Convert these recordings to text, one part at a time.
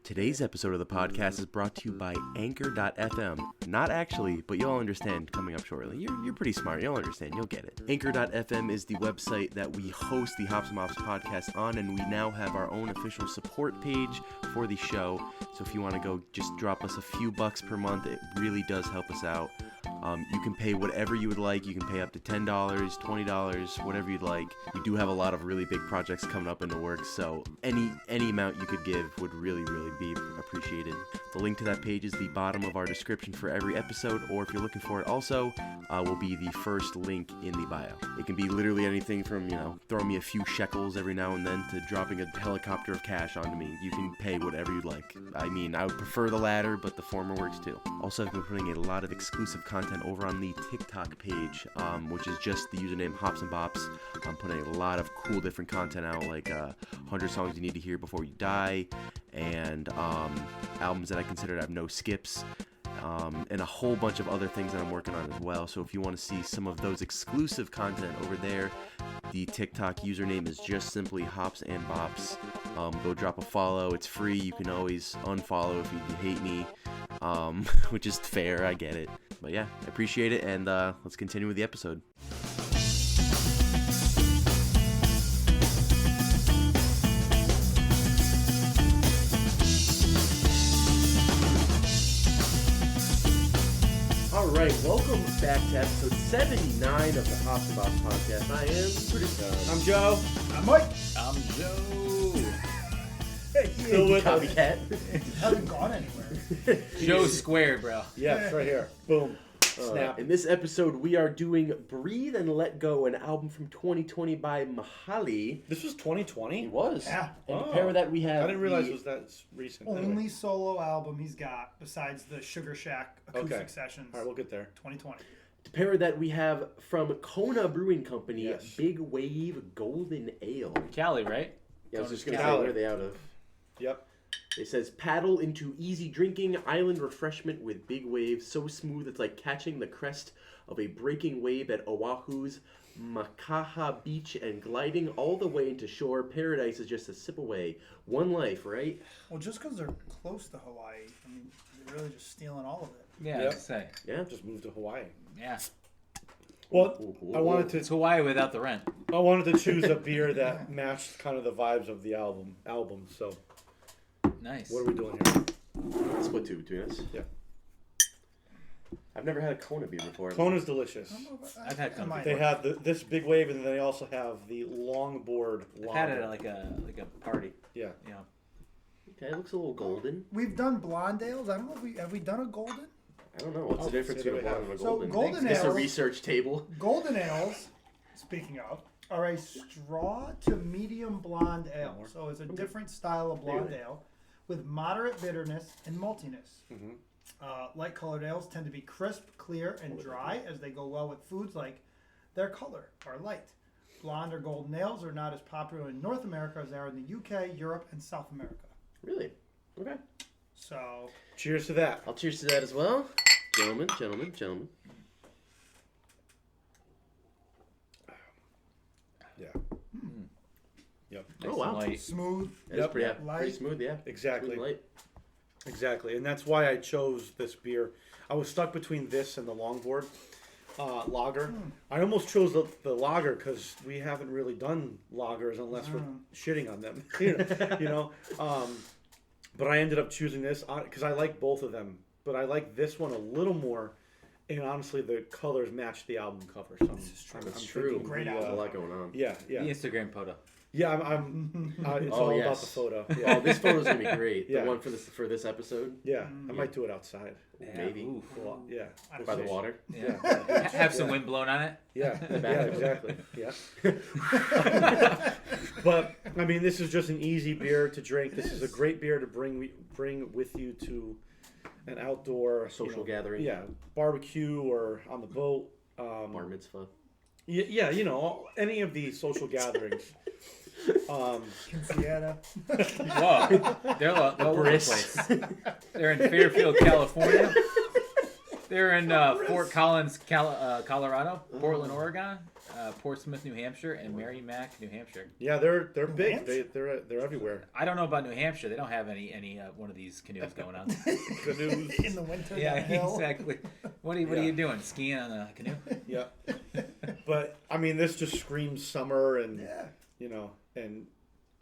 Today's episode of the podcast is brought to you by Anchor.fm. Not actually, but you'll understand coming up shortly. You're pretty smart. You'll understand. You'll get it. Anchor.fm is the website that we host the Hops and Bops podcast on, and we now have our own official support page for the show. So if you want to go just drop us a few bucks per month, it really does help us out. You can pay whatever you would like. You can pay up to $10, $20, whatever you'd like. We do have a lot of really big projects coming up in the works, so any amount you could give would really be appreciated. The link to that page is the bottom of our description for every episode, or if you're looking for it also, will be the first link in the bio. It can be literally anything from, throwing me a few shekels every now and then to dropping a helicopter of cash onto me. You can pay whatever you'd like. I mean, I would prefer the latter, but the former works too. Also, I've been putting a lot of exclusive content over on the TikTok page, which is just the username Hops and Bops. I'm putting a lot of cool different content out, like 100 songs you need to hear before you die, and albums that I consider to have no skips, and a whole bunch of other things that I'm working on as well. So if you want to see some of those exclusive content over there, the TikTok username is just simply Hops and Bops. Go drop a follow. It's free. You can always unfollow if you hate me, which is fair. I get it. But yeah, I appreciate it, and let's continue with the episode. Alright, welcome back to episode 79 of the Hops and Bops podcast. I am producer. I'm Joe. I'm Mike. I'm Joe. Still with us. Copycat. Haven't gone anywhere. Joe squared, bro. Yeah, it's right here. Boom. Snap. In this episode, we are doing Breathe and Let Go, an album from 2020 by Mihali. This was 2020? It was. Yeah. And to pair with that, we have I didn't realize it was that recent. Only solo album he's got besides the Sugar Shack acoustic sessions. All right, we'll get there. 2020. To pair with that, we have from Kona Brewing Company, Yes. Big Wave Golden Ale. Cali, right? Yeah, I was just going to say, Cali. where are they out of? Yep. It says, paddle into easy drinking, island refreshment with Big Wave, so smooth it's like catching the crest of a breaking wave at Oahu's Makaha Beach and gliding all the way into shore. Paradise is just a sip away. One life, right? Well, just because they're close to Hawaii, I mean, they're really just stealing all of it. Yeah, Yep. to say. Yeah. Just moved to Hawaii. Yeah. Well, Ooh. I wanted It's to Hawaii without the rent. choose a beer that matched kind of the vibes of the album. So, Nice. what are we doing here? Split two between us. Yeah. I've never had a Kona beer before. Kona's delicious. I've had some Mine. They have this Big Wave, and then they also have the Longboard I've had it Lager. at like a party. Yeah. Yeah. Okay, it looks a little golden. We've done blonde ales. I don't know if have we done a golden? I don't know. What's the difference so between a we blonde and a So golden? golden It's a ales- research table. Golden ales, speaking of, are a straw to medium blonde ale. So it's a different style of blonde ale with moderate bitterness and maltiness. Mhm. Light colored ales tend to be crisp, clear, and dry as they go well with foods like their color are light. Blonde or golden ales are not as popular in North America as they are in the UK, Europe, and South America. Really? Okay. So, Cheers to that. I'll cheers to that as well. Gentlemen. Yeah. Yep. Oh, wow. Light. smooth. That's Yep. pretty Light. smooth, yeah. Exactly. Smooth and light. Exactly, and that's why I chose this beer. I was stuck between this and the Longboard lager. I almost chose the lager because we haven't really done lagers unless we're shitting on them, But I ended up choosing this because I like both of them, but I like this one a little more. And honestly, the colors match the album cover. So That's true. thinking Great the, album. A lot going on. Yeah, The yeah, Instagram photo. yeah. I'm it's Oh, all yes. about the photo. Yeah, Oh, this photo's gonna be great. Yeah. The one for this episode, yeah. I might do it outside. maybe Oof. Well, yeah, by the water. Yeah. yeah. Have some wind blowing on it. Yeah, yeah, bathroom. exactly. Yeah. But I mean, this is just an easy beer to drink. This is a great beer to bring with you to an outdoor Social gathering. Yeah, barbecue or on the boat. Bar mitzvah. Yeah, any of these social gatherings. Quinceañera. Whoa. They're all over the place. They're in Fairfield, California. They're in Fort Collins, Colorado. Portland, Oregon. Portsmouth, New Hampshire, and Merrimack, New Hampshire. Yeah, they're big. Hampshire? They're everywhere. I don't know about New Hampshire. They don't have any one of these canoes going on. Canoes. In the winter. Yeah, down the hill. exactly. What are you doing? Skiing on a canoe? Yeah. But I mean, this just screams summer, and Yeah. you know, and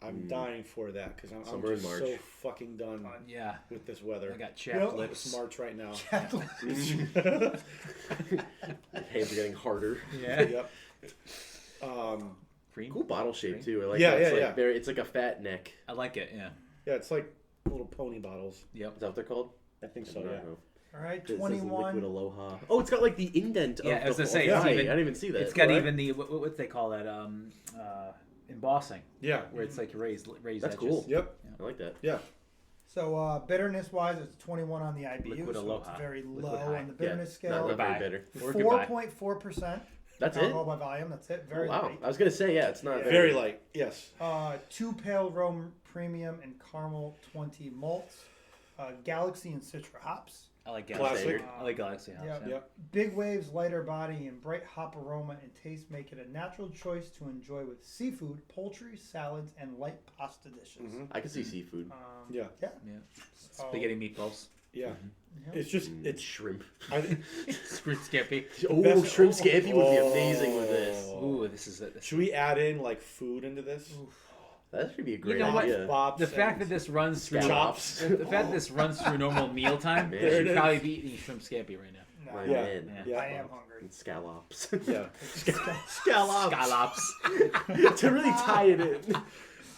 I'm dying for that because I'm Summer just in March. so fucking done Yeah. with this weather. I got chapped Yep. lips. It's March right now. Hands are getting harder. Yeah. Yep. Cream. Cool bottle shape too. I like Yeah, that. It's yeah, like yeah. it's like a fat neck. I like it. Yeah. Yeah, it's like little pony bottles. Yep. Is that what they're called? I think so. I don't Yeah. know. All right, It says 21. Liquid Aloha. Oh, it's got like the indent. Yeah, of I was the gonna say, whole it's thing. even- I didn't even see that. It's got Right. even the what they call that embossing, Yeah. where it's like raised That's edges. cool. Yep. I like that. Yeah. So bitterness wise, it's 21 on the IBU, Liquid so Aloha. it's very Liquid low high. on the bitterness Not scale. very Goodbye. bitter. Or goodbye. 4.4%. That's it. Alcohol by volume. That's it. Very Oh, wow. light. I was gonna say it's not Yeah. Very light. Yes. 2 pale Rome premium and caramel 20 malts. Galaxy and Citra hops. I like Classic. Galaxy. I like Galaxy hops. Yep. Yeah. Yep. Big waves, lighter body, and bright hop aroma and taste make it a natural choice to enjoy with seafood, poultry, salads, and light pasta dishes. Mhm. I can see seafood. Yeah. Yeah. Yeah. So- Spaghetti meatballs. Yeah. Yep. It's just It's shrimp. I think Screwed Skippy. Oh, best- shrimp scampi would be Oh. amazing with this. Ooh, this is it. should we add in like food into this? That should be a great know what? idea. Bops The fact and that this runs through chops. the fact that this runs through normal mealtime, Man. you There it should is. probably be eating shrimp scampi right now. No, My Yeah. man. Yeah. I am hungry. And scallops. Yeah. Scallops. Scallops. To really tie it in.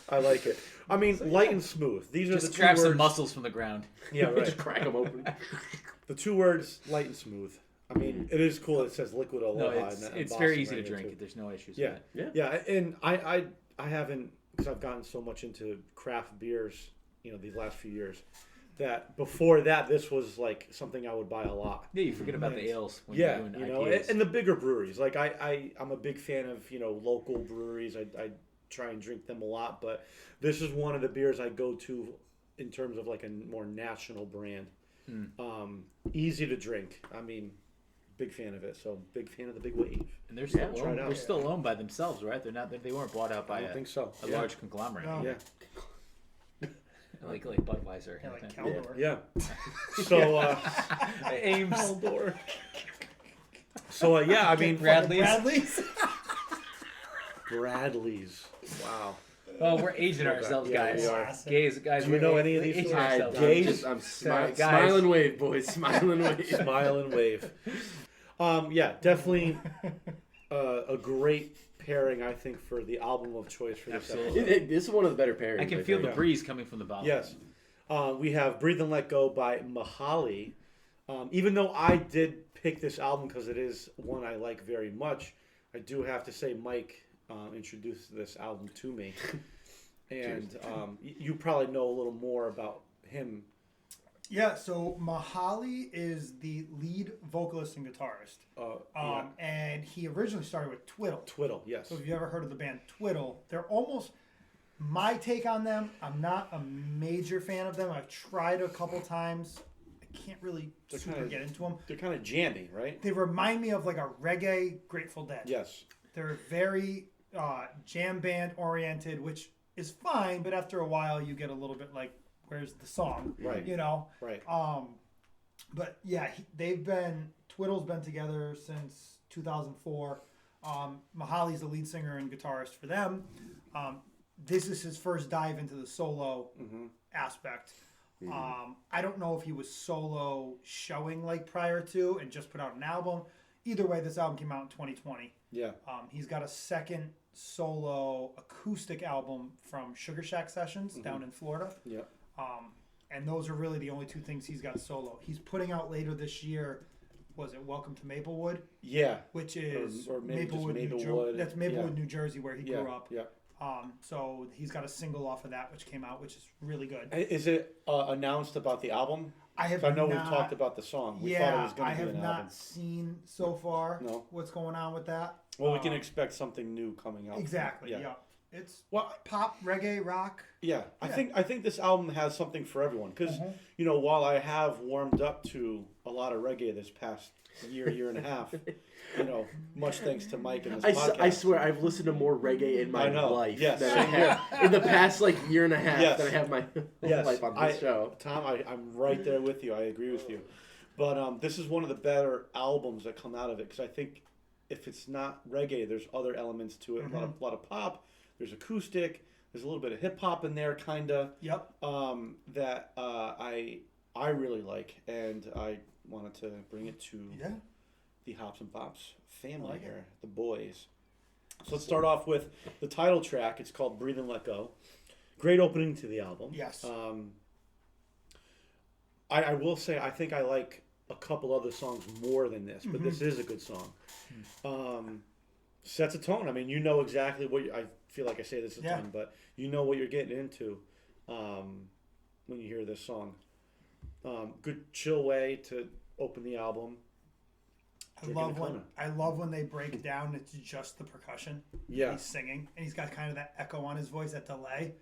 I like it. I mean, light and smooth. These are Just the two grab words. some muscles from the ground. Yeah, Just right. crack them open. The two words, light and smooth. I mean, it is cool. It says liquid No, Aloha. it's and it's embossing very easy right to into drink. it. There's no issues Yeah. with it. Yeah, and I haven't, because I've gotten so much into craft beers, these last few years, that before that this was like something I would buy a lot. Yeah, you forget about the ales when Yeah, you're doing and, IPAs. and the bigger breweries. Like I'm a big fan of local breweries. I try and drink them a lot, but this is one of the beers I go to in terms of like a more national brand. Easy to drink. I mean, big fan of it. So big fan of the Big Wave. And they're still try it owned, out. they're still owned by themselves, right? They're not. They weren't bought out by I don't think so. a Yeah. large conglomerate. No. Yeah. Like Budweiser. Yeah, like Yeah. Caldor. Yeah. So Ames. yeah, I mean Bradley's. Bradley's. Wow. Oh, we're aging ourselves, Yeah, guys. we are. Guys, Do you we're know any of these aging stories? ourselves. Gays? I'm Sorry, guys. smile and wave, boys. Smile and wave. Smile and wave. Yeah, definitely a great pairing, I think, for the album of choice for this Absolutely. episode. This is one of the better pairings. I can feel the think. breeze coming from the bottle. Yes. We have Breathe and Let Go by Mihali. Even though I did pick this album because it is one I like very much, I do have to say Mike introduced this album to me. And you probably know a little more about him. Yeah, so Mihali is the lead vocalist and guitarist. Yeah. And he originally started with Twiddle. Twiddle, yes. So if you've ever heard of the band Twiddle, they're almost my take on them. I'm not a major fan of them. I've tried a couple times. I can't really super get into them. They're kind of jammy, right? They remind me of like a reggae Grateful Dead. Yes. They're very jam band oriented, which is fine, but after a while you get a little bit like, where's the song? Right. Right. But yeah, Twiddle's been together since 2004. Mihali's the lead singer and guitarist for them. This is his first dive into the solo aspect. I don't know if he was solo showing like prior to and just put out an album. Either way, this album came out in 2020. Yeah. He's got a second solo acoustic album from Sugar Shack Sessions down in Florida. Yeah. And those are really the only two things he's got solo. He's putting out later this year, was it Welcome to Maplewood? Yeah. Which is Or maybe just Maplewood, Maplewood. That's Maplewood, Yeah. New Jersey, where he Yeah. grew up. Yeah. So he's got a single off of that, which came out, which is really good. Is it announced about the album? I I know we've talked about the song. We thought it was going I to be have an not album. seen so far No. what's going on with that. Well, we can expect something new coming out. Exactly, Yeah. yeah. It's Well, pop, reggae, rock. yeah, I think this album has something for everyone because while I have warmed up to a lot of reggae this past year and a half, much thanks to Mike and this podcast. I swear I've listened to more reggae in my life Yes. than I have in the past year and a half Yes. than I have my whole life on this show. Tom, I'm right there with you. I agree with you. But this is one of the better albums that come out of it because I think if it's not reggae, there's other elements to it. A lot of pop. There's acoustic. There's a little bit of hip hop in there, kinda. Yep. That I really like, and I wanted to bring it to the Hops and Bops family here, the boys. So let's start off with the title track. It's called "Breathe and Let Go." Great opening to the album. Yes. I will say I think I like a couple other songs more than this, but this is a good song. Sets a tone. I mean, you know exactly what I feel like I say this a ton, but you know what you're getting into when you hear this song. Good chill way to open the album. I love when they break down. It's just the percussion. Yeah, he's singing, and he's got kind of that echo on his voice, that delay.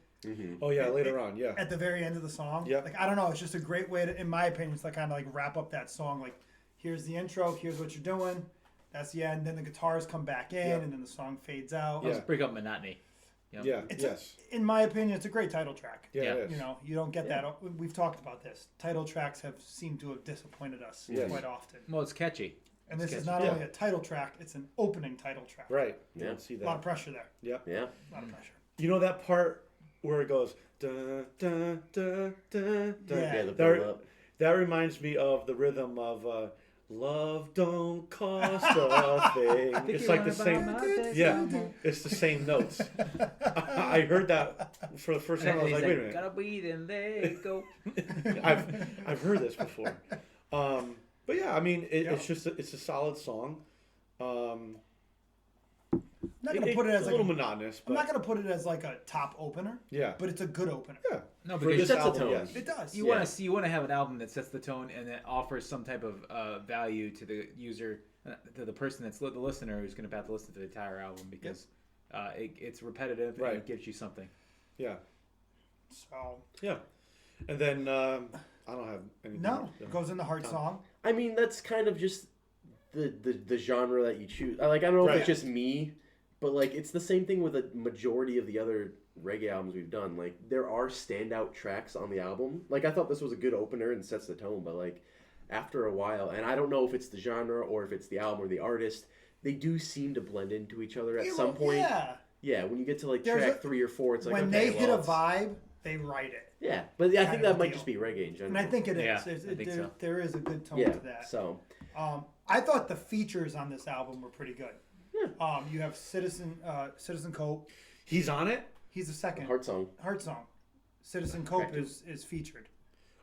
Oh yeah, later on, yeah. At the very end of the song. Yeah. Like I don't know, it's just a great way to, in my opinion, to kind of like wrap up that song. Like, here's the intro, here's what you're doing. That's the end. Then the guitars come back in, and then the song fades out. Yeah. Let's break up monotony. Yeah. In my opinion, it's a great title track. Yeah. It is. You don't get that. We've talked about this. Title tracks have seemed to have disappointed us quite often. Well, it's catchy. And this is not only a title track; it's an opening title track. Right. Yeah. You don't see that. A lot of pressure there. Yep. Yeah. A lot of pressure. You know that part where it goes da da da da da. Yeah. The build up. That reminds me of the rhythm of "Love Don't Cost a Thing." It's like the same. Yeah, it's the same notes. I heard that for the first time. I was like, wait a minute. Gotta breathe and let it go. I've heard this before. But yeah, I mean, it's a solid song. I'm not gonna put it as a little monotonous. But I'm not gonna put it as like a top opener. Yeah, but it's a good opener. Yeah, no, for because this sets a album, tone. yes. It does. You want to have an album that sets the tone and that offers some type of value to the user, to the person that's the listener who's going to have to listen to the entire album because it's repetitive and it gives you something. Yeah. So. Yeah, and then I don't have anything. No, it goes in the heart song. I mean, that's kind of just the genre that you choose. I don't know if it's just me, but it's the same thing with a majority of the other reggae albums we've done. There are standout tracks on the album. I thought this was a good opener and sets the tone, but after a while, and I don't know if it's the genre or if it's the album or the artist, they do seem to blend into each other at some point. Yeah, when you get to track 3 or 4, it's when they hit a vibe, they write it. Yeah, but I think that might just be reggae in general. And I think it is. Yeah, I think so. There is a good tone to that. So, I thought the features on this album were pretty good. Yeah. You have Citizen Cope. He's on it. He's the second. Heart song. Citizen Cope is featured.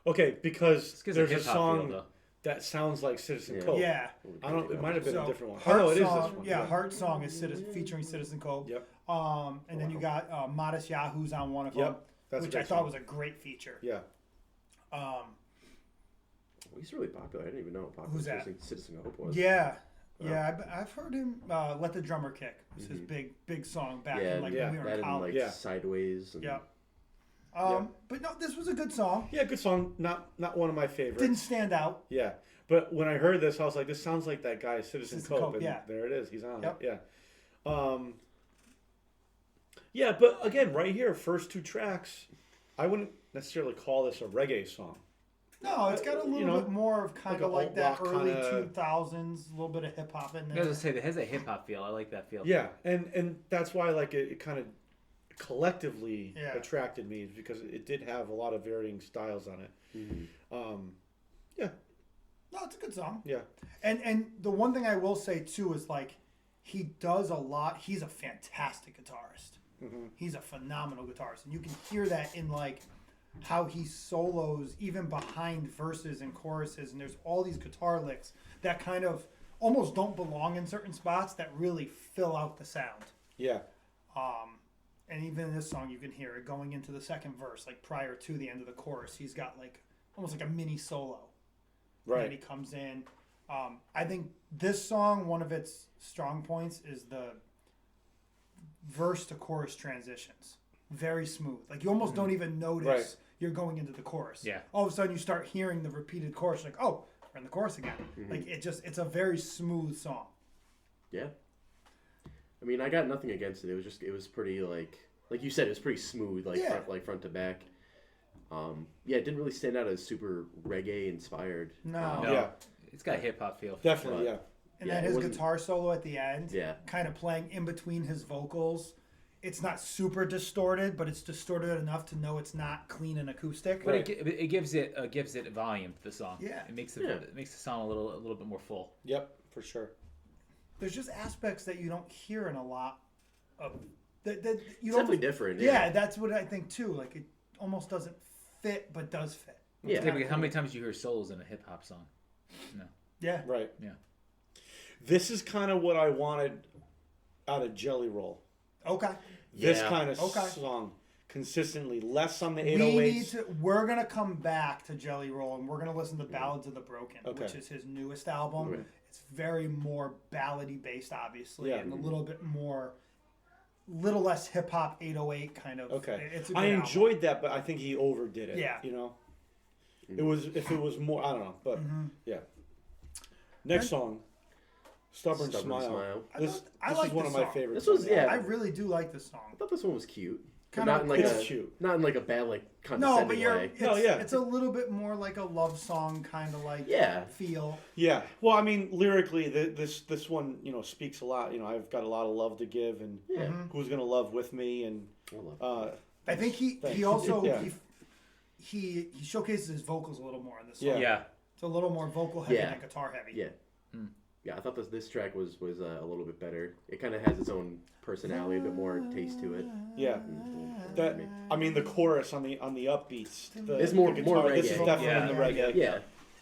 Okay, because there's a hip-hop song feel, that sounds like Citizen Cope. Yeah. I don't. It might have been a different one. Heart Oh, it is song, this one. Yeah, Heart Song is featuring Citizen Cope. Yep. And then you got Modest Yahoo's on one of them. Yep. That's which I thought was a great feature. Yeah. He's really popular. I didn't even know how popular Who's that? Citizen Hope was. Yeah. Yeah, I've heard him. Let the Drummer Kick was his big song back in when we were in college. Sideways. And... Yeah. But no, this was a good song. Yeah, good song. Not one of my favorites. Didn't stand out. Yeah, but when I heard this, I was like, this sounds like that guy Citizen Cope. And yeah. There it is. He's on it. Yeah. Yeah, but again, right here, first 2 tracks, I wouldn't necessarily call this a reggae song. No, it's got a little bit more of kind of like that early kinda... 2000s, a little bit of hip hop in there. I was gonna say it has a hip hop feel. I like that feel. Yeah, and that's why it kind of collectively attracted me, because it did have a lot of varying styles on it. Mm-hmm. Yeah. No, it's a good song. Yeah. And the one thing I will say too is he does a lot. He's a fantastic guitarist. Mm-hmm. He's a phenomenal guitarist, and you can hear that in how he solos even behind verses and choruses, and there's all these guitar licks that kind of almost don't belong in certain spots that really fill out the sound. Yeah. And even in this song, you can hear it going into the second verse, prior to the end of the chorus. He's got almost like a mini solo. Right. And he comes in. I think this song, one of its strong points is verse to chorus transitions. Very smooth. Like you almost don't even notice you're going into the chorus. Yeah. All of a sudden you start hearing the repeated chorus. Like, oh, we're in the chorus again. Like it's a very smooth song. Yeah. I mean, I got nothing against it. It was pretty like you said, it was pretty smooth, front to back. Yeah, it didn't really stand out as super reggae inspired. No. Yeah. It's got a hip hop feel. Definitely, yeah. And Yeah, then it his wasn't- guitar solo at the end, Yeah. kind of playing in between his vocals. It's not super distorted, but it's distorted enough to know it's not clean and acoustic. But it gives it volume to the song. Yeah. It makes it makes the song a little bit more full. Yep, for sure. There's just aspects that you don't hear in a lot of that you It's don't. definitely different. Yeah, that's what I think too. Like it almost doesn't fit, but does fit. Yeah. Typically, how many times do you hear solos in a hip hop song? No. Yeah. Right. Yeah. This is kind of what I wanted out of Jelly Roll. Okay. This Yeah. kind of Okay. song. Consistently. Less on the We 808s. need to. We're gonna come back to Jelly Roll, and we're gonna listen to Ballads of the Broken, Okay. which is his newest album. Right. It's very more ballady based, obviously, Yeah. and a little bit more, little less hip hop 808 kind of. Okay. It's a good I album. enjoyed that, but I think he overdid it. Yeah. You know? It was, if it was more, I don't know, but yeah. Next song. Stubborn Smile. This I is like one this of my song. favorites. This was, yeah. I really do like this I song. thought this one was cute. But Kinda not in like it's a cute. not in like a bad like No, condescending but you're. way. It's, No, yeah. it's a little bit more like a love song kind of like Yeah. feel. Yeah. Well, I mean, lyrically, this one, speaks a lot. I've got a lot of love to give, and Yeah. who's gonna love with me, and I love I think he Thanks. also Yeah. he showcases his vocals a little more in this song. Yeah. Yeah. It's a little more vocal heavy Yeah. than guitar heavy. Yeah. Yeah, I thought this track was a little bit better. It kind of has its own personality, a bit more taste to it. yeah. That I mean, the chorus on the upbeats. It's more guitar, This is reggae. definitely Yeah. in the reggae.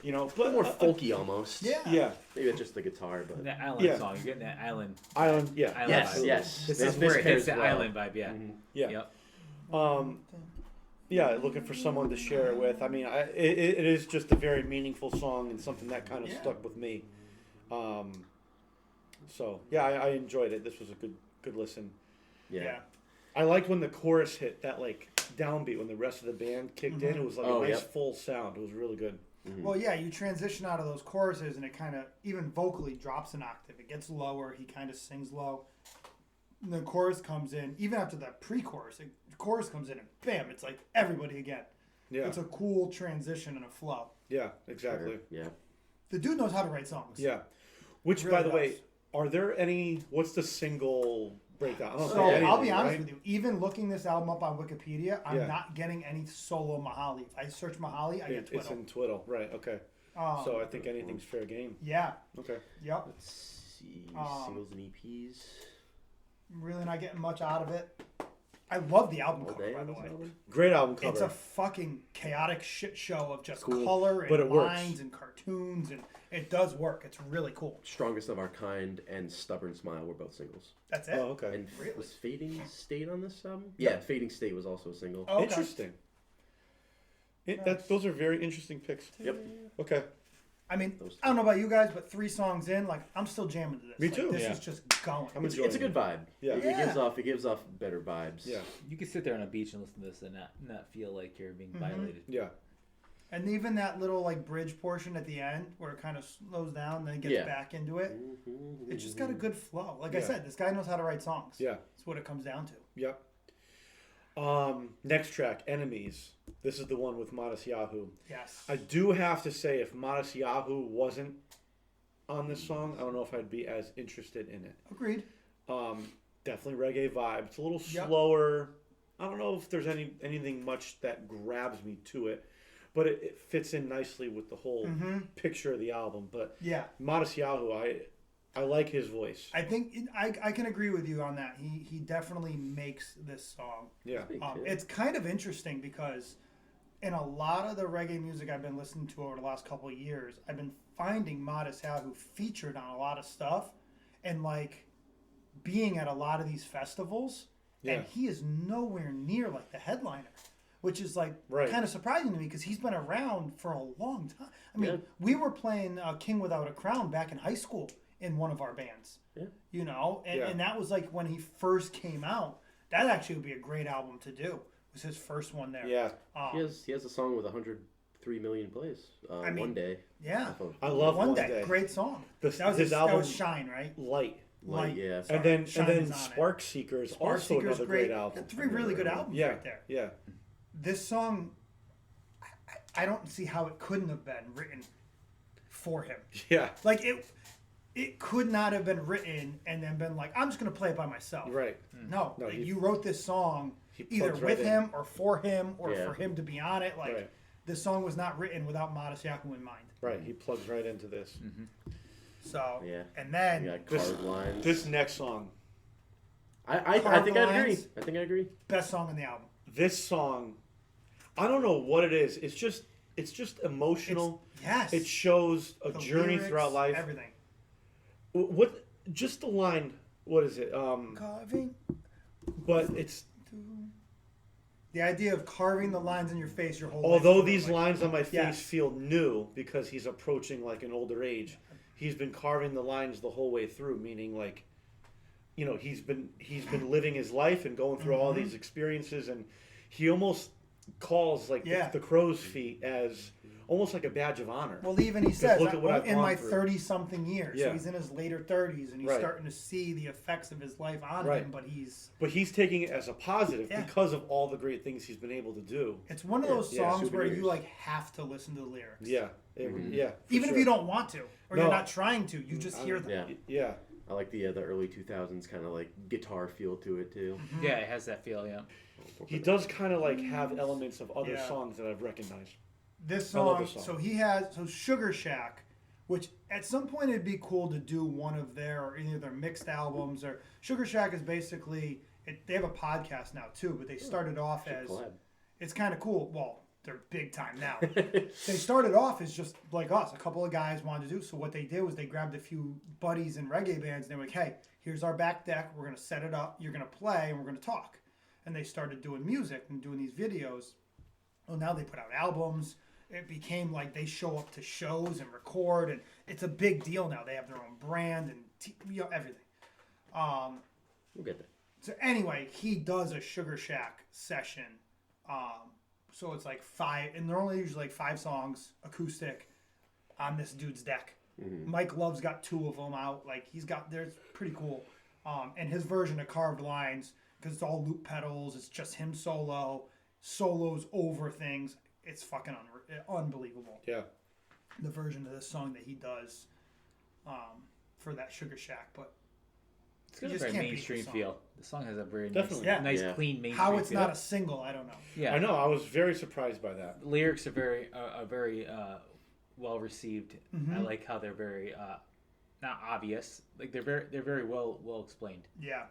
Yeah, But more folky almost. Yeah. Yeah. Maybe it's just the guitar, but That island Yeah. song. You're getting that island. Island. Yeah. Island yes, vibe. yes. This This is where it pairs hits that well. island vibe. Yeah. Mhm. Yeah. Yep. Yeah, looking for someone to share it with. I mean, it is just a very meaningful song and something that kind of stuck with me. So yeah, I enjoyed it. This was a good listen. Yeah. I liked when the chorus hit that like downbeat when the rest of the band kicked in. It was like Oh, a nice yep. full sound. It was really good. Well, yeah, you transition out of those choruses and it kind of, even vocally, drops an octave. It gets lower. He kind of sings low. And the chorus comes in. Even after that pre-chorus, the chorus comes in and bam, it's like everybody again. Yeah, It's a cool transition and a flow. yeah, exactly. Yeah. The dude knows how to write songs. Yeah. Which, Really by the way, does. are there any? What's the single breakdown? I don't So think anything, I'll be honest right? with you. Even looking this album up on Wikipedia, I'm Yeah. not getting any solo Mihali. If I search Mihali, I get It's Twiddle. in Twiddle, right? Okay. So I think anything's fair game. Yeah. Okay. Yep. Let's see. Um, Singles and EPs. I'm really not getting much out of it. I love the album All cover, day by on the this way. album? Great album cover. It's a fucking chaotic shit show of just Cool. color and But it works. lines and cartoons, and it does work. It's really cool. Strongest of Our Kind and Stubborn Smile were both singles. That's it. Oh, okay. And Really? was Fading State on this album? Yeah, Fading State was also a single. Oh, okay. Interesting. Nice. Those are very interesting picks. Yep. Okay. I mean, Those I don't know about you guys, but 3 songs in, like, I'm still jamming to this. Me Like, too. This Yeah. is just going. I'm It's, enjoying it's a good it. vibe. Yeah. It gives off better vibes. Yeah. You can sit there on a beach and listen to this and not feel like you're being violated. Yeah. And even that little, like, bridge portion at the end where it kind of slows down and then gets Yeah. back into it, it's just got a good flow. Like I Yeah. said, this guy knows how to write songs. Yeah. That's what it comes down to. Yep. Next track, Enemies. This is the one with Modest Yahoo. Yes. I do have to say, if Modest Yahoo wasn't on this song, I don't know if I'd be as interested in it. Agreed. Definitely reggae vibe. It's a little Yep. slower. I don't know if there's anything much that grabs me to it, but it fits in nicely with the whole picture of the album. But Yeah. Modest Yahoo, I like his voice. I think I can agree with you on that. He definitely makes this song. Yeah. It's kind of interesting because in a lot of the reggae music I've been listening to over the last couple of years, I've been finding Modest Yahoo featured on a lot of stuff and like being at a lot of these festivals. Yeah. And he is nowhere near like the headliner, which is like Right. kind of surprising to me because he's been around for a long time. I mean, Yeah. we were playing King Without a Crown back in high school, in one of our bands. Yeah. You know, and, Yeah. and that was like when he first came out. That actually would be a great album to do. It was his first one there. Yeah. He has a song with 103 million plays. I mean, One Day. Yeah. off of I love One One Day. Day. Great song. This- that was his that album- was Shine, right? Light. Light, yeah. Sorry, And then Shine is on it. Spark Seeker is Spark also Seeker's another great album. Three really good albums Yeah. right there. Yeah. This song, I don't see how it couldn't have been written for him. Yeah. Like it could not have been written and then been like, I'm just gonna play it by myself. Right. No, No, like, he- you wrote this song he either plugs with right in. him or for him or Yeah. for him to be on it. Like Right. this song was not written without Modest Yaku in mind. Right. He plugs right into this. So Yeah. and then You got This- card lines. This next song. I Card think I agree. lines. I think I agree. best song on the album. This song, I don't know what it is. It's just emotional. Yes. It shows a The journey lyrics, throughout life. Everything. What? Just the line. What is it? Carving. But it's The idea of carving the lines in your face your whole life. although through, these like, lines on my face Yes. feel new because he's approaching like an older age, he's been carving the lines the whole way through. Meaning like, you know, he's been living his life and going through all Mm-hmm. these experiences, and he almost calls like Yeah. the crow's feet as almost like a badge of honor. Well, even he says, look at what I've in gone my through." 30-something years. Yeah. So he's in his later 30s, and he's Right. starting to see the effects of his life on Right. him, but he's... But he's taking it as a positive Yeah. because of all the great things he's been able to do. It's one of those Yeah, songs where you, souvenirs. like, have to listen to the lyrics. Yeah, yeah. for Even if sure. you don't want to, or No. you're not trying to, you just hear them. Yeah. Yeah, I like the early 2000s kind of like guitar feel to it too. Yeah, it has that feel. Yeah. he does kind of like have elements of other Yeah. songs that I've recognized. This I love song, this song. so he has, so Sugar Shack, which at some point it'd be cool to do one of their, or any of their mixed albums, or Sugar Shack is basically, they have a podcast now too, but they started off as, Collab. it's kind of cool. Well, they're big time now. They started off as just like us, a couple of guys wanted to do. So what they did was they grabbed a few buddies in reggae bands, and they were like, hey, here's our back deck. We're going to set it up. You're going to play, and we're going to talk. And they started doing music and doing these videos. Well, now they put out albums. It became like they show up to shows and record, and it's a big deal now. They have their own brand and everything. We'll get there. So anyway, he does a Sugar Shack session. So it's like 5, and they're only usually like 5 songs, acoustic, on this dude's deck. Mike Love's got 2 of them out. Like there's pretty cool. And his version of Carved Lines, because it's all loop pedals, it's just him solos over things. It's fucking unbelievable. Yeah, The version of this song that he does for that Sugar Shack, but It's got You a just very can't beat mainstream the song. feel. The song has a very Definitely. Yeah. nice, Yeah. clean mainstream how it's feel. not a single, I don't know. Yeah, I know. I was very surprised by that. The lyrics are very well received. I like how they're very not obvious. Like they're very well explained. Yeah.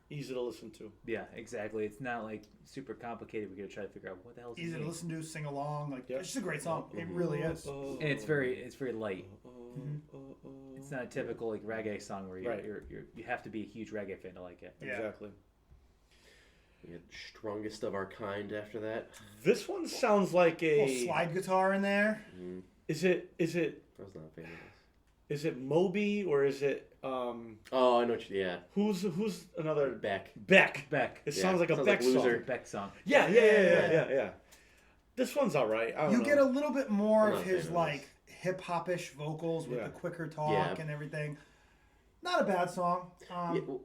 Easy to listen to. Yeah, exactly. It's not like super complicated. We gotta try to figure out what the hell is Easy to listen to, sing along. Like Yep. it's just a great song. It really is. And it's very light. It's not a typical like reggae song where Right. you have to be a huge reggae fan to like it. Yeah. Exactly. We get Strongest of Our Kind after that. This one sounds like Little a. slide guitar in there. Is it I was not a fan of this. is it Moby or is it Oh, I know what you, yeah. who's another Beck. Beck? Beck. It Yeah, sounds like a sounds Beck like Loser. song. Beck song. Yeah. This one's all right. I don't You know. get a little bit more I'm of not a his fan of like hip hop-ish vocals with Yeah. the quicker talk Yeah. and everything. Not a bad song. Yeah, well,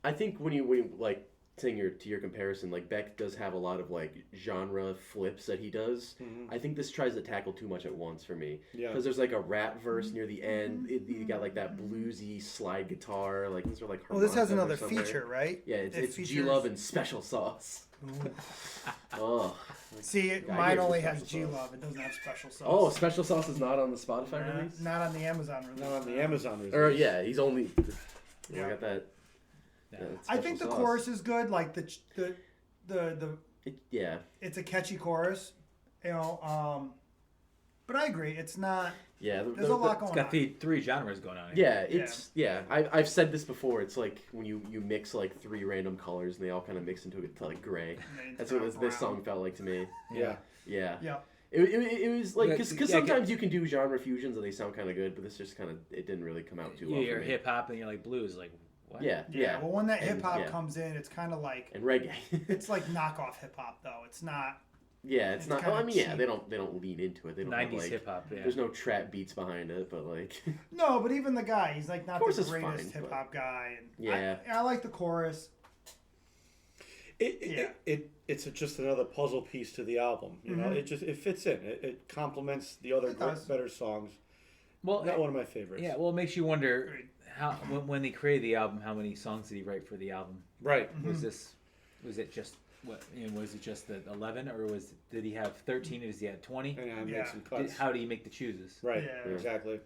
I think when you like saying to your comparison, like Beck does have a lot of like genre flips that he does. I think this tries to tackle too much at once for me. Yeah. Because there's like a rap verse near the end. You got like that bluesy slide guitar. Like these are like. Well, this has harmonicas or another somewhere. feature, right? Yeah, it's It G features- Love and Special Sauce. Oh. See, Yeah, I mine hear only some has special G sauce. Love. It doesn't have special sauce. Oh, Special Sauce is not on the Spotify Nah, release. not on the Amazon release. Not on the Amazon release. Or yeah, he's only. Yeah. I got that. Yeah. I think the Special Sauce. chorus is good. Like the Yeah. it's a catchy chorus, you know. But I agree. It's not. Yeah. There's a lot It's going got on. three genres going on. Here. Yeah, it's I've said this before. It's like when you mix like 3 random colors and they all kind of mix into like gray. That's what this song felt like to me. Yeah. Yeah. Yeah. It was like because Yeah, sometimes you can do genre fusions and they sound kind of good, but this just kind of it didn't really come out too well. You're for me. hip hop and you're like blues, like what? Yeah. Well, when that And, hip hop yeah. comes in, it's kind of like And reggae. it's like knockoff hip hop though. It's not. Yeah, it's not. kinda Well, I mean, yeah, cheap. they don't lean into it. They don't have, 90s like, hip hop. Yeah. There's no trap beats behind it, but like, No, but even the guy, he's like not Chorus the is greatest fine, hip hop guy. And Yeah. I like the chorus. It's just another puzzle piece to the album. You know, it fits in. It complements the other It does. better songs. Well, Not one of my favorites. yeah. Well, it makes you wonder how when he created the album, how many songs did he write for the album? Right. Was it just what? Was it just the 11, or did he have 13? Or does he have 20? And I Yeah. made some cuts. How do you make the chooses? Right. Yeah. Exactly.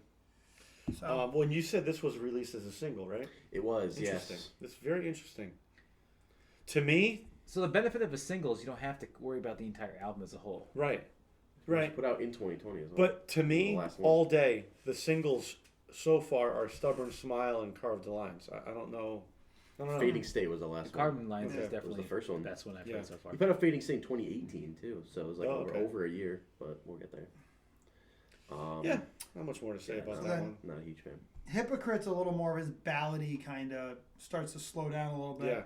So When you said this was released as a single, right? it was Interesting. yes. It's very interesting. To me, So the benefit of a single is you don't have to worry about the entire album as a whole. right. It was Right. put out in 2020 as well. But to me, The last one. all day, the singles so far are Stubborn Smile and Carved the Lines. I don't know. I don't know. Fading State was the last The one. Carbon Lines Okay. is Was the definitely first one. the best one I've Yeah. heard so far. We put out Fading State in 2018 too, so it was like Oh, okay. over a year, but we'll get there. Yeah. Not much more to say about no, that Then- one. Not a huge fan. Hypocrite's a little more of his ballady kind of starts to slow down a little bit. Yeah.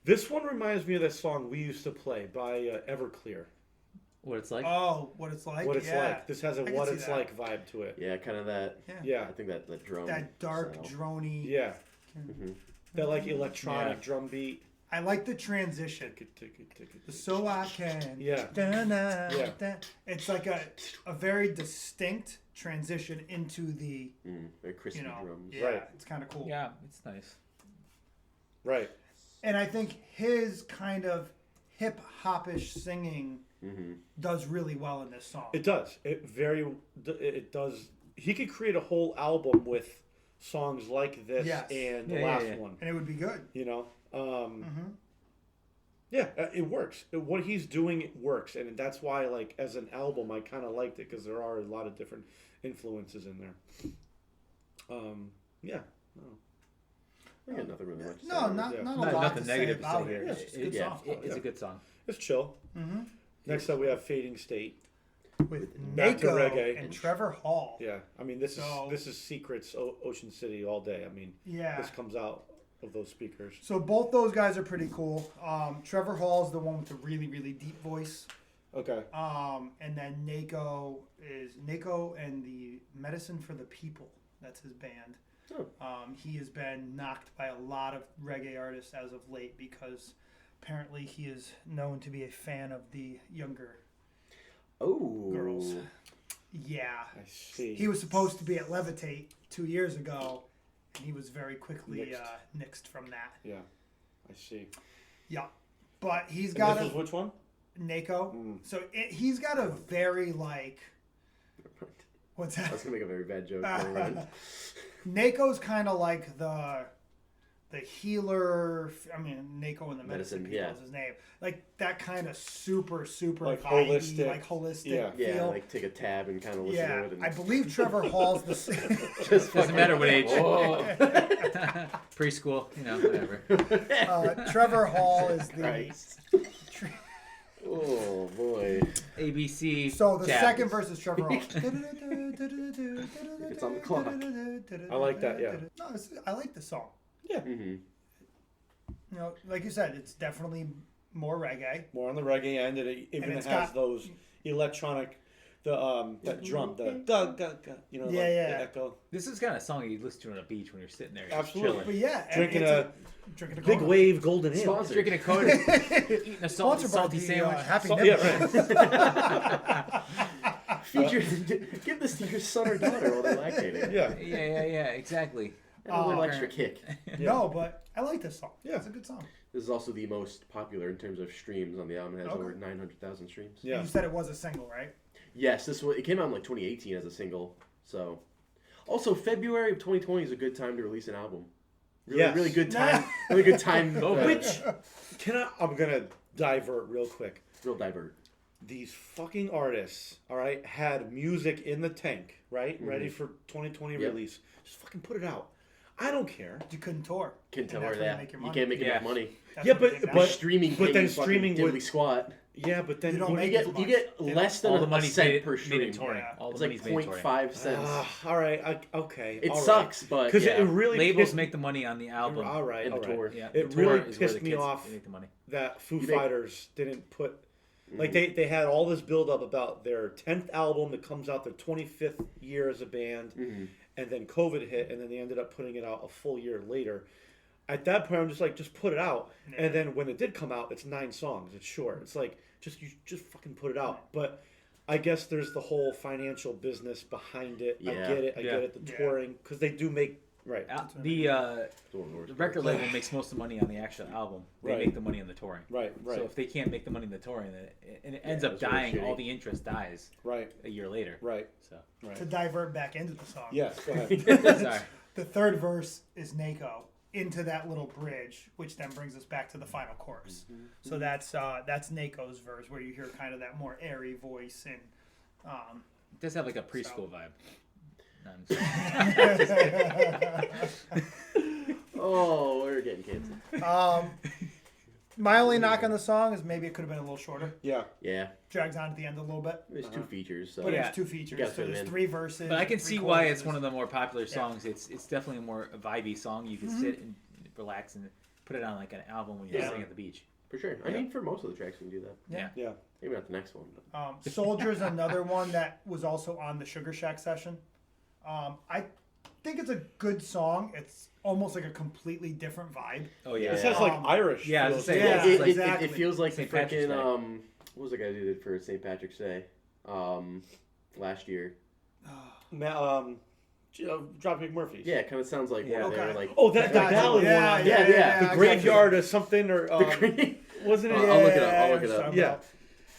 This one reminds me of that song we used to play by Everclear. What it's like? Oh, what it's like. What It's yeah. Like. This has a I can What see It's that. Like vibe to it. Yeah, kind of that. Yeah. Yeah. I think that drum. That dark, style. drony. Yeah. Mhm. That like electronic Yeah. drum beat. I like the transition. So I can. Yeah. Da-na, Yeah. da. It's like a very distinct transition into the, Very crispy drums. yeah, Right. it's kind of cool. Yeah, it's nice. Right. And I think his kind of hip hopish singing does really well in this song. It does. It does. He could create a whole album with songs like this Yes. and the Yeah, last yeah. one. And it would be good. You know. Yeah, it works. What he's doing works, and that's why, like, as an album, I kind of liked it because there are a lot of different influences in there. Yeah. I got nothing really much to say. No, not, Yeah. not a No, lot nothing to negative say to about say here. it. It's just a good Yeah. song. It's a good song. It's chill. Next up, we have Fading State. With Back to Mako reggae. and Trevor Hall. Yeah, I mean, this So- is Secrets, Ocean City all day. I mean, Yeah. this comes out of those speakers. So both those guys are pretty cool. Trevor Hall's the one with the really, really deep voice. Okay. And then Nako and the Medicine for the People. That's his band. Oh. He has been knocked by a lot of reggae artists as of late because apparently he is known to be a fan of the younger Oh. girls. Yeah. I see. He was supposed to be at Levitate 2 years ago, and he was very quickly Nixed. nixed from that. Yeah, I see. Yeah. But he's And got this a was which one? Nako. So he's got a very what's I that? was gonna make a very bad joke. Never mind. Nako's kind of like the healer. I mean, Nako and the medicine people yeah. is his name. Like that kind of super Like vibey, holistic. like holistic Yeah. Yeah, feel. like take a tab and kind of listen Yeah, to it. And I believe Trevor Hall's the same. just Doesn't matter what age. Whoa. Preschool, whatever. Trevor Hall is the. Christ. Oh boy. ABC. So the tab. second verse is Trevor Hall. It's on the clock. I like that, yeah. No, I like the song. Yeah. Mm-hmm. You know, like you said, it's definitely more reggae. More on the reggae end, and it even it's has got- those electronic, that drum, the da ga ga, Yeah, like yeah. the echo. This is kind of song you listen to on a beach when you're sitting there. Just Absolutely. But chilling. yeah, Drinking drinking a Big Kona. wave golden ale. Sponsored. Drinking a Coda, eating a Sponsored by salty the, sandwich. Happy So- Nipples. yeah, right. Feature, give this to your son or daughter while they're lactating. Yeah. Yeah, exactly. And a little extra kick. No, but I like this song. Yeah. It's a good song. This is also the most popular in terms of streams on the album. It has Okay. over 900,000 streams. Yeah. And you said it was a single, right? Yes, it came out in like 2018 as a single. So, also February of 2020 is a good time to release an album. Really, Yes. really good time. Really good time. Which I'm gonna divert real quick. real divert. These fucking artists, all right, had music in the tank, right, ready for 2020 Yep. release. Just fucking put it out. I don't care. You couldn't tour. Can And tell that's her where you that. make your You money. can't make Yeah. enough money. That's Yeah, what they but- did but- now. Streaming, but then pays fucking streaming diddly would- squat. Yeah, but then You don't When you make as get much. you get less than All the a money's cent made, per made stream. in touring. Yeah. All It's the like money's made in touring. 0.5 cents. all right. Okay. It all right. sucks, but Because yeah. it really Labels pissed, make the money on the album. all right, and all the right. tour. Yeah, It the tour really is where pissed the me kids off. make the money. that Foo You make- Fighters didn't put like they had all this build up about their 10th album that comes out their 25th year as a band, and then COVID hit, and then they ended up putting it out a full year later. At that point, I'm just like, just put it out. Yeah. And then when it did come out, it's 9 songs. It's short. It's like you just fucking put it out. But I guess there's the whole financial business behind it. I Yeah. get it. I Yeah. get it. The Yeah. touring, because they do make right. The record label makes most of the money on the actual album. They Right. make the money on the touring. Right. So if they can't make the money in the touring, then it ends Yeah, up it's really dying. shitty. All the interest dies Right. a year later. Right. So Right. To divert back into the song. Yes. Go ahead. sorry. The third verse is Nako into that little bridge, which then brings us back to the final chorus. So that's Nako's verse, where you hear kind of that more airy voice and. It does have like a preschool vibe. No, I'm just- Oh, we're getting canceled. My only knock on the song is maybe it could have been a little shorter. Yeah. Yeah, Drags on at the end a little bit. there's 2 features. So But Yeah. it's 2 You features, gotta so fit 'em there's in. 3 verses. But I can 3 see why choruses. it's one of the more popular songs. It's definitely a more vibey song. You can sit and relax and put it on like an album when you're Yeah. sitting at the beach. for sure. I mean, for most of the tracks, we can do that. Yeah. Yeah. Maybe not the next one. But. Soldier's another one that was also on the Sugar Shack session. I think it's a good song. It's almost like a completely different vibe. Oh yeah. This yeah. has like Um, Irish. yeah, I was feels gonna to say, it. Yeah, it, exactly. it feels like St. the Patrick's freaking what was the guy who did it for St. Patrick's Day last year? Dropkick Murphys. Yeah, it kind of sounds like one of their Okay. like. Oh, that the Gotcha. ballad Yeah, one. yeah, I The got graveyard or something or the wasn't it? I'll look it up, I'll look it Yeah, up.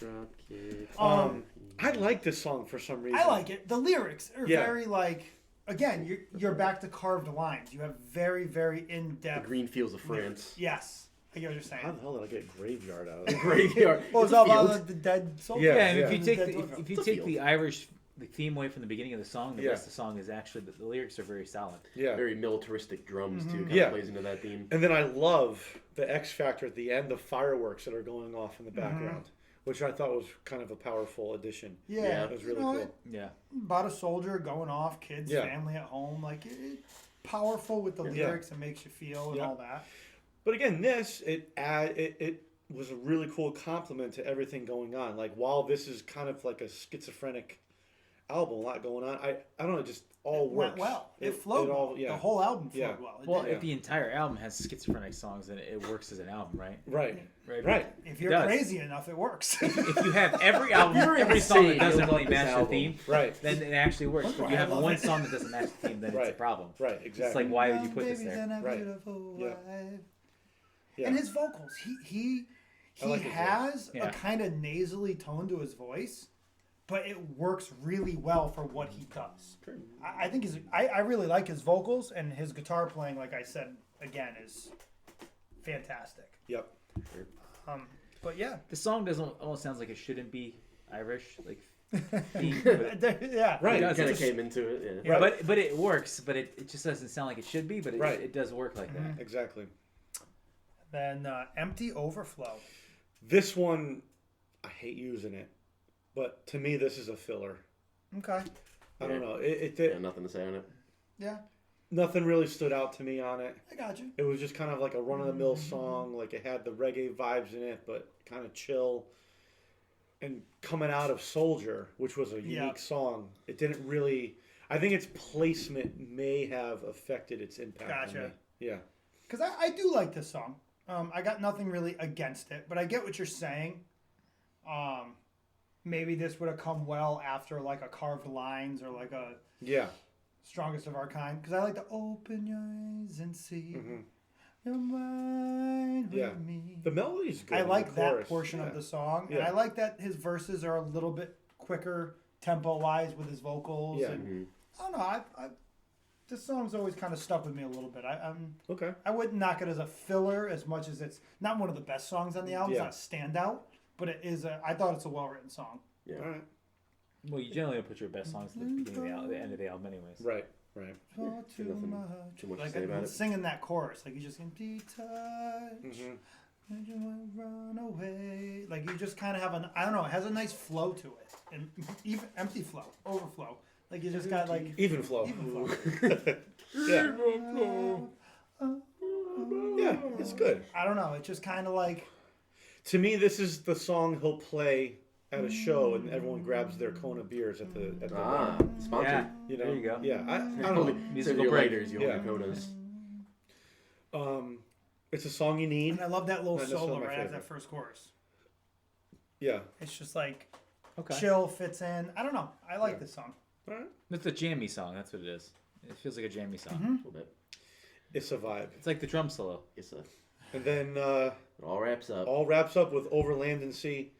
I'm Yeah. Dropkick. I like this song for some reason. I like it. The lyrics are Yeah. very like. Again, you're back to carved lines. You have very, very in The depth. green fields of France. Yes, I get what you're saying. How the hell did I get graveyard out of it? Graveyard. Well, it's a all field. about the dead soldiers. Yeah, Yeah, and if yeah. you take Dead the, soldiers. if you It's a take the field. Irish the theme away from the beginning of the song, the Yeah. rest of the song is actually the lyrics are very solid. Yeah. Very militaristic drums too. Kind Yeah. of plays into that theme. And then I love the X Factor at the end, the fireworks that are going off in the background, which I thought was kind of a powerful addition. Yeah, Yeah. It was you really know, cool. Yeah. About a soldier going off, kids, Yeah. family at home, like powerful with the Yeah. lyrics and makes you feel and Yeah. all that. But again, it was a really cool compliment to everything going on. Like while this is kind of like a schizophrenic album, a lot going on. I don't know, it just all It works. went well. It flowed all, well. yeah. The whole album flowed Yeah. well. It Well, did. if the entire album has schizophrenic songs, then it works as an album, right? Right. Right. Right. if it you're does. crazy enough, it works. If you have every album, You're every song that insane, doesn't you'll really love this match the album. theme, Right. then it actually works. But if you I have love one it. song that doesn't match the theme, then it's a Right. problem. Right. Exactly. It's like, why would you put this Babies there? and a Right. beautiful Yeah. wife. Yeah. And his vocals, he I like his has Yeah. a kind of nasally tone to his voice, but it works really well for what he does. I think I really like his vocals, and his guitar playing, like I said again, is fantastic. Yep. But yeah, The song doesn't almost sounds like it shouldn't be Irish, like theme, but, yeah, Right. It does. kind of It's- came into it. Yeah. Right. but it works. But it just doesn't sound like it should be. But Right. it does work like that. Exactly. Then Empty Overflow. This one, I hate using it, but to me, this is a filler. Okay. I don't know. It Yeah, nothing to say on it. Yeah, nothing really stood out to me on it. I got you. It was just kind of like a run-of-the-mill song. Like it had the reggae vibes in it, but kind of chill. And coming out of Soldier, which was a unique Yeah. song, it didn't really. I think its placement may have affected its impact. On Gotcha. me. Yeah. Because I do like this song. I got nothing really against it, but I get what you're saying. Maybe this would have come well after like a Carved Lines or like a Yeah. Strongest of Our Kind. Because I like to open your eyes and see your mind with Yeah. me. The melody's good. I in like the that chorus. portion Yeah. of the song. And Yeah. I like that his verses are a little bit quicker tempo-wise with his vocals. Yeah. And I don't know. I this song's always kind of stuck with me a little bit. Okay. I wouldn't knock it as a filler as much as it's not one of the best songs on the album. Yeah. It's not a standout, but it is I thought it's a well-written song. Yeah. All right. Well, you generally don't put your best songs at the beginning of the end of the album, anyways. Right. Right. Oh, too Nothing much. too much to Like say about it. singing that chorus, like you just can be touched. Mhm. And you might run away. Like you just kind of have I don't know, it has a nice flow to it. And even empty flow, overflow. Like you just got like Even flow. even flow. Yeah. Yeah, it's good. I don't know, it's just kind of like, To me, this is the song he'll play at a show, and everyone grabs their Kona beers at the Ah, bar. sponsored. Yeah. You know? There you go. Yeah, I don't know. Musical your break. lighters, you Yeah. want your Konas. It's a song you need. and I love that little Not necessarily solo my right after favorite. that first chorus. Yeah. It's just like Okay. chill, fits in. I don't know, I like Yeah. this song. All right. It's a jammy song. That's what it is. It feels like a jammy song. A little bit. It's a vibe. It's like the drum solo. It's a, And then it all wraps up. all wraps up with Over Land and Sea.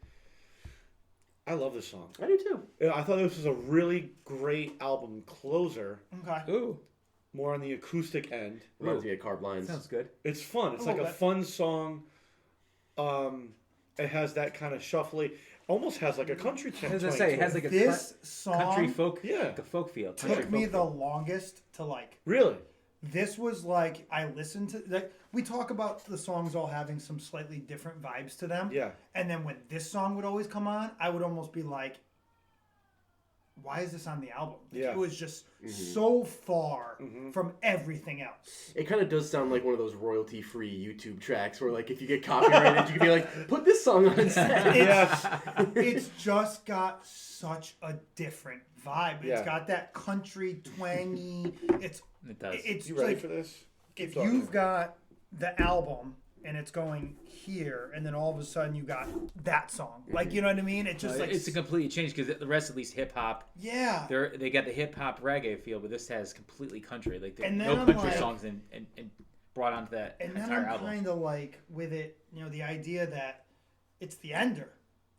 I love this song. I do too. Yeah, I thought this was a really great album closer, Okay. Ooh, more on the acoustic end. Reminds me of Carb Lines. sounds good. It's fun. It's A like a little bit. fun song. It has that kind of shuffly, almost has like a country twang. As I say, it has like a This song country folk, Yeah. like a folk feel. Country took folk me the feel. longest to like. Really. This was like I listened to like we talk about the songs all having some slightly different vibes to them. Yeah. And then when this song would always come on, I would almost be like, why is this on the album? Like, Yeah. It was just so far from everything else. It kind of does sound like one of those royalty-free YouTube tracks where, like, if you get copyrighted, you can be like, put this song on instead. Yes. It's just got such a different vibe. It's Yeah. got that country twangy. It's It does. it's You ready like for this? if talking. you've got the album and it's going here, and then all of a sudden you got that song, like you know what I mean? It just like it's a complete change because the rest of these hip hop, yeah. they got the hip hop reggae feel, but this has completely country. Like And then no I'm country like- songs and brought onto that And then entire I'm album. kind of like with it, the idea that it's the ender,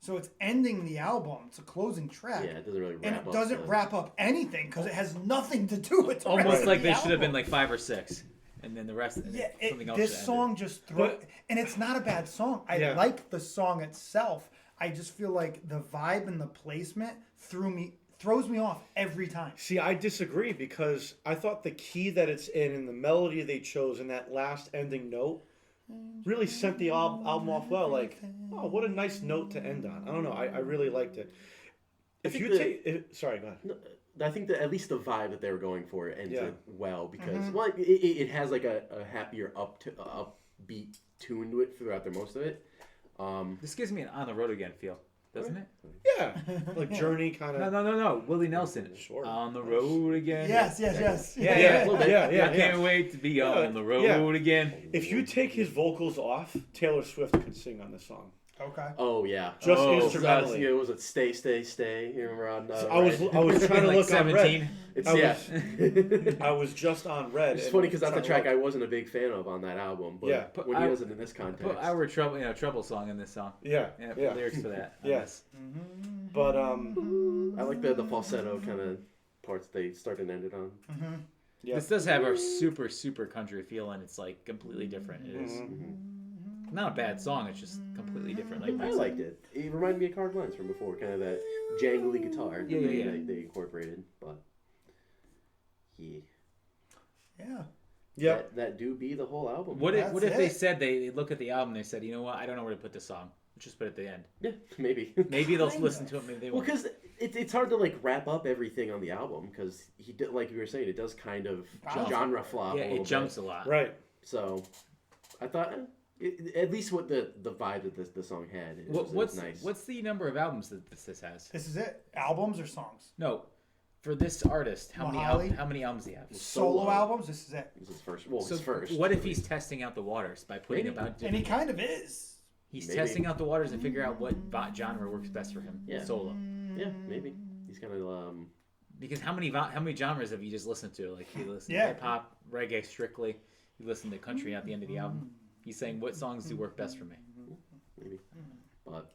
so it's ending the album. It's a closing track. Yeah, it doesn't really wrap And up. it doesn't the- wrap up anything because it has nothing to do with the rest Almost of like the there should have been album. like 5 or 6, and then the rest. Yeah, something else. this should have song just throw, But- and it's not a bad song. I Yeah. like the song itself. I just feel like the vibe and the placement throws me off every time. See, I disagree because I thought the key that it's in and the melody they chose in that last ending note really sent the album off well. Like, oh, what a nice note to end on. I don't know. I really liked it. If think you the- take, sorry, go ahead. No, I think that at least the vibe that they were going for ends Yeah. it well because well, it has like a happier upbeat tune to it throughout the most of it. This gives me an On the Road Again feel, doesn't it? Yeah, like Journey kind of. No. Willie Nelson. Sure. On the road again. Yes. Yeah, Yeah, a little bit. yeah. I can't wait to be on the road Yeah. again. If you take his vocals off, Taylor Swift could sing on this song. Okay. Oh yeah, Just oh, instrumentally. Yeah, was it Stay, Stay, Stay? You remember on? I was trying to Like look on 17. Red. It's I yeah. was- I was just on Red. It's and funny because that's a trying to track look. I wasn't a big fan of on that album, but Yeah. when he does it in this context, Put Our Trouble, trouble song in this song. Yeah, Yeah, yeah. put lyrics for that. on Yeah. this. But I like the falsetto kind of parts they started and ended on. yeah. This does have a super, super country feel, and it's like completely different. It is not a bad song. It's just completely different. Like I Mike said. liked it. It reminded me of Carb Lines from before, kind of that jangly guitar Yeah, that yeah, yeah. they incorporated. But yeah, Yeah. Yeah. that do be the whole album. What if That's they it. said they look at the album, they said, you know what, I don't know where to put this song. Let's just put it at the end. Yeah, maybe. Maybe they'll Kind listen of. to it. Maybe they Well, won't. because it's hard to like wrap up everything on the album because he did, like you were saying, it does kind of Bounce. genre flop. Yeah, a little it jumps bit. a lot. Right. So I thought at least what the vibe that the song had. It was What's nice. what's the number of albums that this has? This is it. Albums or songs? No, for this artist, how many Mihali? how many albums do you have? Solo Solo. albums. This is it. It was his first. Well, So his first. what if he's testing out the waters by putting Maybe. about And he kind of is. he's Maybe. testing out the waters and figure out what genre works best for him Yeah. solo. Yeah, maybe he's kind of Because how many genres have you just listened to? Like you listen Yeah. to hip hop, reggae strictly. You listen to country at the end of the album. He's saying what songs do work best for me. maybe, but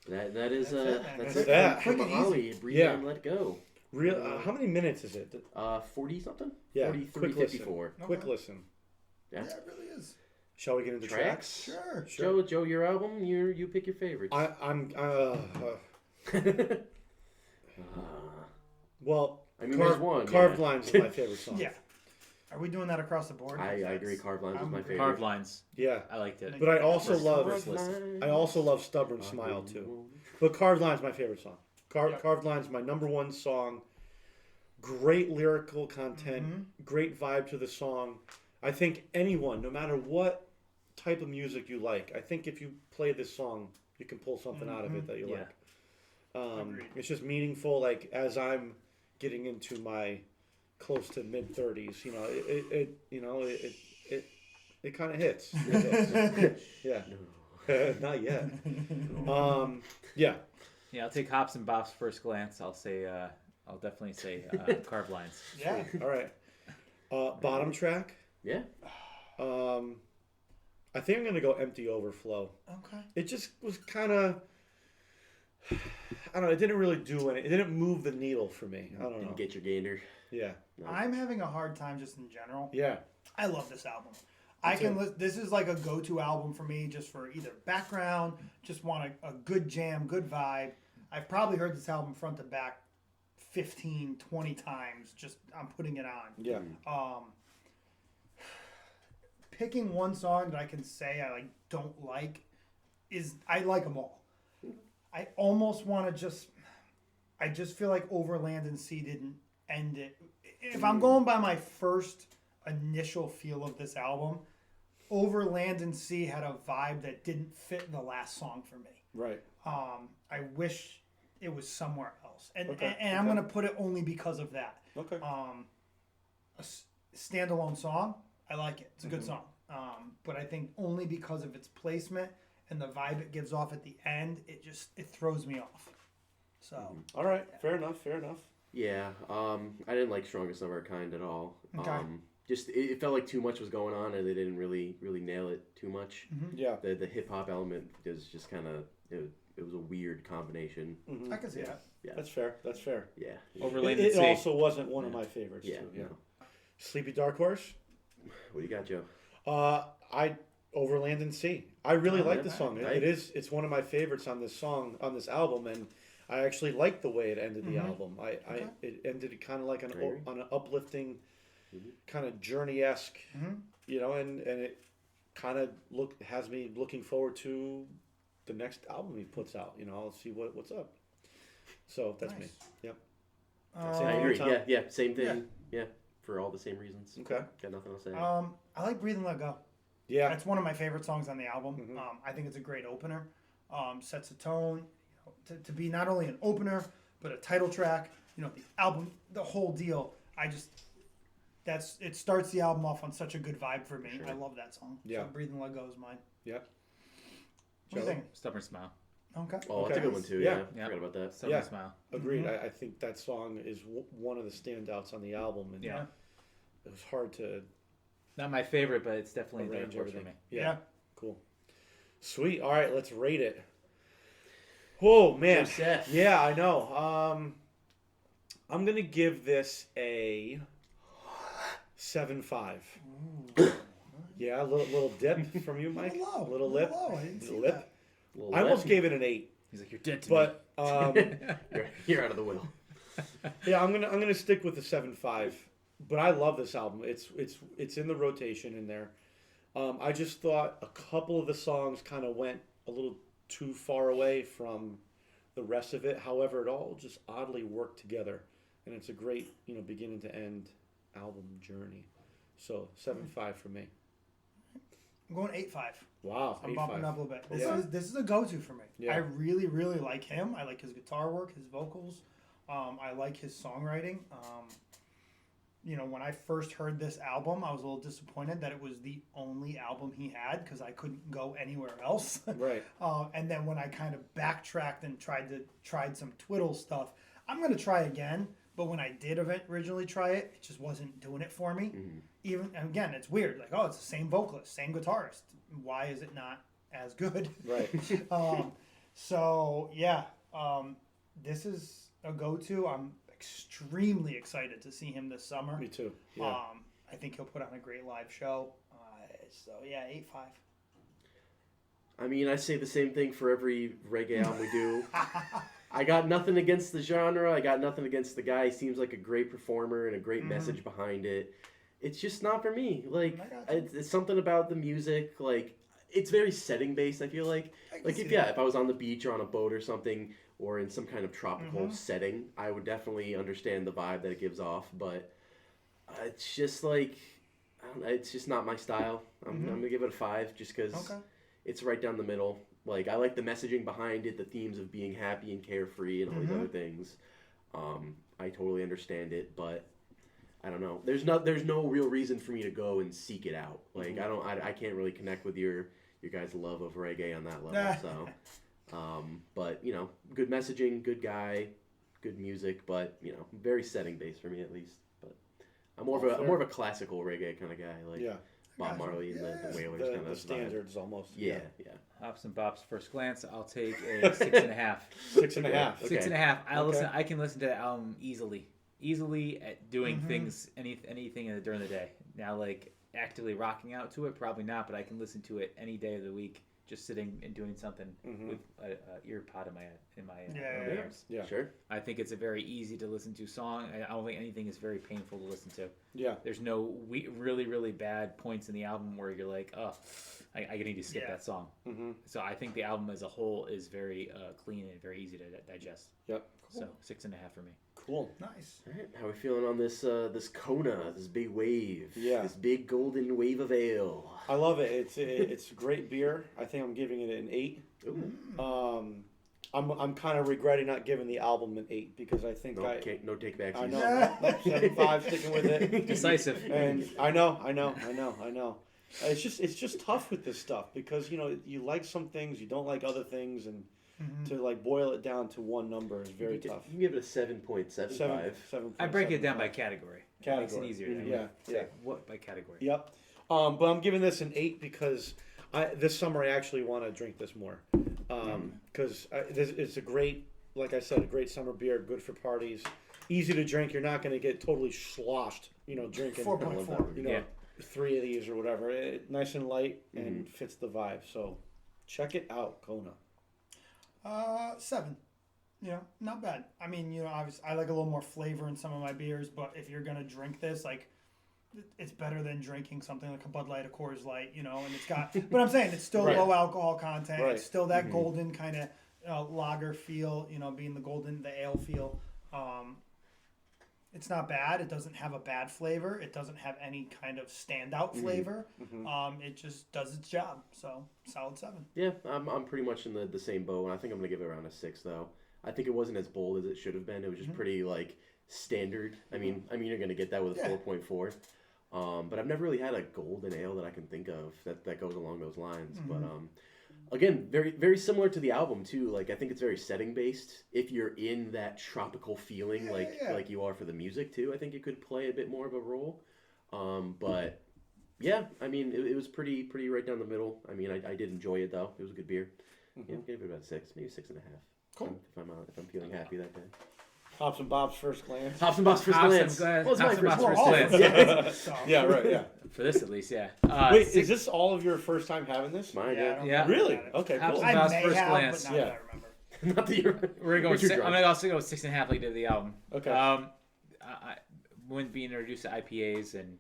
that is That's it, man. that's That's it it. from Quick and Mihali. Breathe Yeah. and let go. Real. How many minutes is it? 40 something. Yeah. 43, Quick listen. 54. Quick listen. Yeah. Yeah, it really is. Shall we get into tracks? Sure. Sure. Joe, your album. You pick your favorites. I'm. Well, I mean, there's one. Carved yeah. Lines is my favorite song. Yeah. Are we doing that across the board? I agree. Carved Lines was my favorite. Carved lines. Yeah. I liked it. But I also First love listen. Stubborn Smile too. But Carved Lines is my favorite song. Carved Lines is my number one song. Great lyrical content, great vibe to the song. I think anyone, no matter what type of music you like, I think if you play this song, you can pull something out of it that you like. It's just meaningful. Like as I'm getting into my close to mid 30s, it kind of hits. Yeah, not yet. Yeah. Yeah, I'll take Hops and Bops first glance. I'll definitely say Carved Lines. Yeah. All right. Bottom track. Yeah. I think I'm gonna go Empty Overflow. Okay. It just was kind of, I don't know. It didn't really do anything. It didn't move the needle for me. I don't know. Didn't get your gainer. Yeah. No. I'm having a hard time just in general. Yeah. I love this album. This is like a go-to album for me, just for either background, just want a good jam, good vibe. I've probably heard this album front to back 15, 20 times. Just I'm putting it on. Yeah. Picking one song that I can say I don't like is I like them all. I almost want to I just feel like Overland and Sea didn't end it. If I'm going by my first initial feel of this album, Overland and Sea had a vibe that didn't fit the last song for me. Right. I wish it was somewhere else, and Okay, and I'm gonna put it only because of that. Okay. A standalone song, I like it. It's a good song. But I think only because of its placement and the vibe it gives off at the end, it throws me off. So. All right. Fair enough. Yeah. I didn't like Strongest of Our Kind at all. Okay. Just it felt like too much was going on, and they didn't really nail it too much. Yeah. The hip hop element is just kind of it was a weird combination. I can see that. Yeah. That's fair. Yeah. Overland and It Sea. also wasn't one of my favorites Yeah. too. Yeah. No. Sleepy Dark Horse. What do you got, Joe? I Overland and Sea. I really like the song. Right. It's one of my favorites on this album, and I actually like the way it ended the album. It ended kind of like on an uplifting, kind of journey-esque, and it kind of has me looking forward to the next album he puts out. I'll see what's up. So that's me. Yep. I agree. Tom? Yeah. Same thing. Yeah. For all the same reasons. Okay. Got nothing else to say. I like Breathe and Let Go. Yeah. That's one of my favorite songs on the album. I think it's a great opener. Sets a tone. To be not only an opener but a title track. The album, the whole deal. It starts the album off on such a good vibe for me. Sure. I love that song. Yeah. So Breathe and Let Go is mine. Yeah. What do you think? Stubborn Smile. Okay. Oh, that's a good one too. Yeah. Yeah. Forgot about that. Stubborn Yeah. Smile. Agreed. I think that song is one of the standouts on the album, and Yeah. it was hard to Not my favorite, but it's definitely there arrange for everything. me. Yeah. Cool. Sweet. All right, let's rate it. Oh man. Joseph. Yeah, I know. I'm gonna give this a 7.5. Yeah, a little dip from you, Mike. Little lip. Low. I didn't see Little lip. that. I almost gave it an 8, He's like, you're dead to me. but You're out of the will. yeah, I'm gonna stick with the 7.5. But I love this album. It's in the rotation in there. I just thought a couple of the songs kind of went a little too far away from the rest of it. However, it all just oddly worked together, and it's a great beginning to end album journey. So 7.5 for me. I'm going 8.5. Wow, I'm bumping 8.5. up a little bit. Okay. This is a go-to for me. Yeah. I really, really like him. I like his guitar work, his vocals. I like his songwriting. When I first heard this album, I was a little disappointed that it was the only album he had because I couldn't go anywhere else. Right. And then when I kind of backtracked and tried some twiddle stuff, I'm gonna try again. But when I did originally try it, it just wasn't doing it for me. Even again, it's weird. Like, it's the same vocalist, same guitarist. Why is it not as good? Right. So yeah, this is a go-to. I'm extremely excited to see him this summer. Me too. Yeah. I think he'll put on a great live show. So yeah, 8.5. I mean, I say the same thing for every reggae album we do. I got nothing against the genre. I got nothing against the guy. He seems like a great performer and a great message behind it. It's just not for me. Like, it's something about the music. Like, it's very setting based. I feel like if I was on the beach or on a boat or something, or in some kind of tropical setting, I would definitely understand the vibe that it gives off. But it's just like, I don't know, it's just not my style. I'm gonna give it a 5 just because it's right down the middle. Like, I like the messaging behind it, the themes of being happy and carefree and all these other things. I totally understand it, but I don't know. There's no real reason for me to go and seek it out. Like, I can't really connect with your guys' love of reggae on that level. So, but you know, good messaging, good guy, good music, but you know, very setting based for me at least. But I'm more of a classical reggae kind of guy, like Bob Marley and the Wailers kind of the standards almost. Yeah. Hops and bops. First glance, I'll take a 6.5. 6.5. Okay. 6.5. I can listen to the album easily at doing things, anything during the day. Now, like actively rocking out to it, probably not, but I can listen to it any day of the week, just sitting and doing something with an ear pod in my ears. Yeah, sure. I think it's a very easy to listen to song. I don't think anything is very painful to listen to. Yeah. There's no really, really bad points in the album where you're like, oh, I need to skip that song. So I think the album as a whole is very clean and very easy to digest. Yep. Cool. So 6.5 for me. Cool. Nice. All right, how are we feeling on this this Kona, this big wave? Yeah. This big golden wave of ale. I love it. It's a great beer. I think I'm giving it an 8. Ooh. I'm kind of regretting not giving the album an 8 because I think no take backs. I know. 7.5, sticking with it. Decisive. And I know. It's just tough with this stuff because you like some things, you don't like other things, and to like boil it down to one number is very tough. You can give it a 7.75. 7. I break it down by category. Makes it easier. Yeah. What by category? Yep. But I'm giving this an 8 because this summer I actually want to drink this more. Because it's a great, like I said, a great summer beer, good for parties, easy to drink. You're not going to get totally sloshed, drinking 4.4. 3 of these or whatever. Nice and light and fits the vibe. So check it out, Kona. 7. Not bad. I mean, obviously I like a little more flavor in some of my beers, but if you're gonna drink this, like, it's better than drinking something like a Bud Light, a Coors Light, and it's got. But I'm saying it's still low alcohol content. Right. It's still that golden kind of lager feel, being the ale feel. It's not bad. It doesn't have a bad flavor. It doesn't have any kind of standout flavor. It just does its job. So solid 7. Yeah, I'm pretty much in the same boat, and I think I'm gonna give it around a 6 though. I think it wasn't as bold as it should have been. It was just pretty like standard. I mean you're gonna get that with a 4.4. But I've never really had a golden ale that I can think of that goes along those lines. But again, very very similar to the album too. Like I think it's very setting based. If you're in that tropical feeling, like you are for the music too, I think it could play a bit more of a role. But yeah, I mean it was pretty right down the middle. I mean I did enjoy it though. It was a good beer. Yeah, give it about 6, maybe 6.5. Cool. If I'm feeling happy that day. Hops and Bob's first glance. Hops and Bob's first glance. Well, it's my first glance. Yeah, right. Yeah. For this at least, yeah. Wait, is this all of your first time having this? Mine, yeah. Really? Okay, Hops cool. and Bob's I may first have, glance. but not that I remember. Not that you're. We're going. You're I'm drunk. gonna also go 6.5 like you did the album. Okay. I when being introduced to IPAs and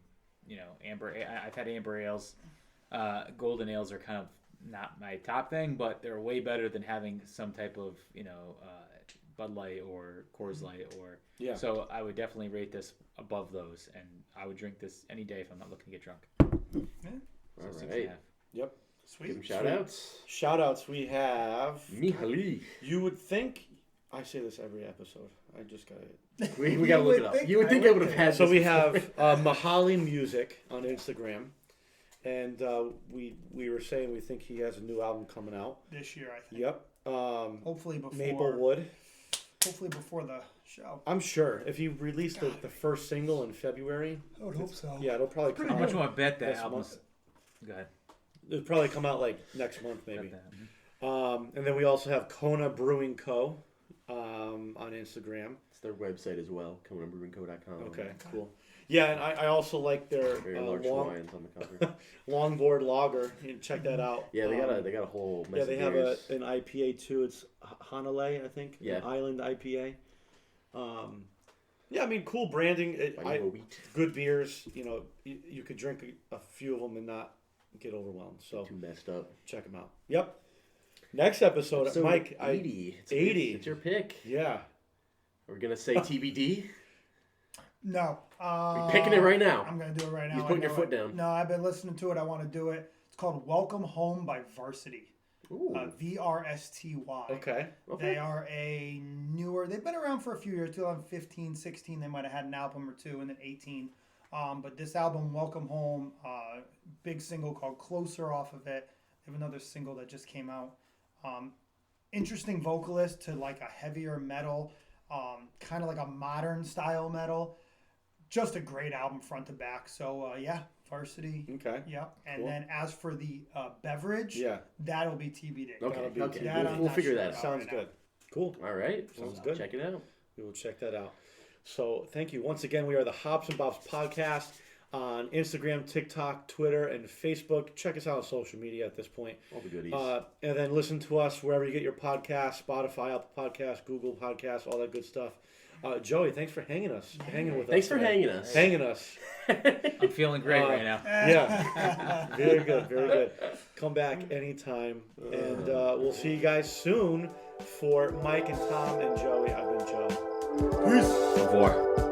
amber, I've had amber ales. Golden ales are kind of not my top thing, but they're way better than having some type of Bud Light or Coors Light or. Yeah. So I would definitely rate this above those, and I would drink this any day if I'm not looking to get drunk. Yeah. So All right. 6.5. Yep. Sweet. Give 'em shout outs. Shout outs. We have Mihali. You would think I say this every episode. I just got it. We gotta look it up. You would think I would have had. So this we before. have Mihali Music on Instagram, and we were saying we think he has a new album coming out This year, I think. Yep. Hopefully before. Maplewood. Hopefully before the show. I'm sure if he released the first single in February, I would hope so. yeah, it'll probably come How out. much want to bet that this album's? month. Go ahead. It'll probably come out like next month maybe. Bet that. And then we also have Kona Brewing Co. on Instagram. It's their website as well, KonaBrewingCo.com. Okay, cool. Yeah, and I also like their Very large long, Hawaiians on the cover. longboard lager. You can check that out. Yeah, they got a whole mess Yeah, they of have beers. an IPA too. It's Hanalei, I think. Yeah. An island IPA. Yeah, I mean, cool branding. Iowa wheat. Good beers. You know, you could drink a few of them and not get overwhelmed. So Too messed up. check them out. Yep. Next episode, So Mike. 80. It's 80. It's your pick. Yeah. We're gonna say TBD. No. We're picking it right now. I'm going to do it right now. He's I putting your know foot it. down. No, I've been listening to it. I want to do it. It's called Welcome Home by Varsity. Ooh. Varsty. Okay. They are a newer, they've been around for a few years, 2015, 16, they might have had an album or two, and then 18. But this album, Welcome Home, big single called Closer off of it. They have another single that just came out. Interesting vocalist to like a heavier metal, kind of like a modern style metal. Just a great album front to back. So yeah, Varsity. Okay. Yep. And Cool. then as for the beverage, Yeah. that'll be TBD. Okay. That'll be Okay. that I'm We'll not figure sure that about. out. Sounds right good. Cool. All right. Sounds So good. Check it out. We will check that out. So thank you once again. We are the Hops and Bops podcast on Instagram, TikTok, Twitter, and Facebook. Check us out on social media at this point. All the goodies. And then listen to us wherever you get your podcasts, Spotify, Apple Podcasts, Google Podcasts, all that good stuff. Joey, thanks for hanging with us. Thanks for today. hanging us. Hanging us. I'm feeling great right now. Yeah. Very good. Very good. Come back anytime. And we'll see you guys soon. For Mike and Tom and Joey, I've been Joe. Au revoir.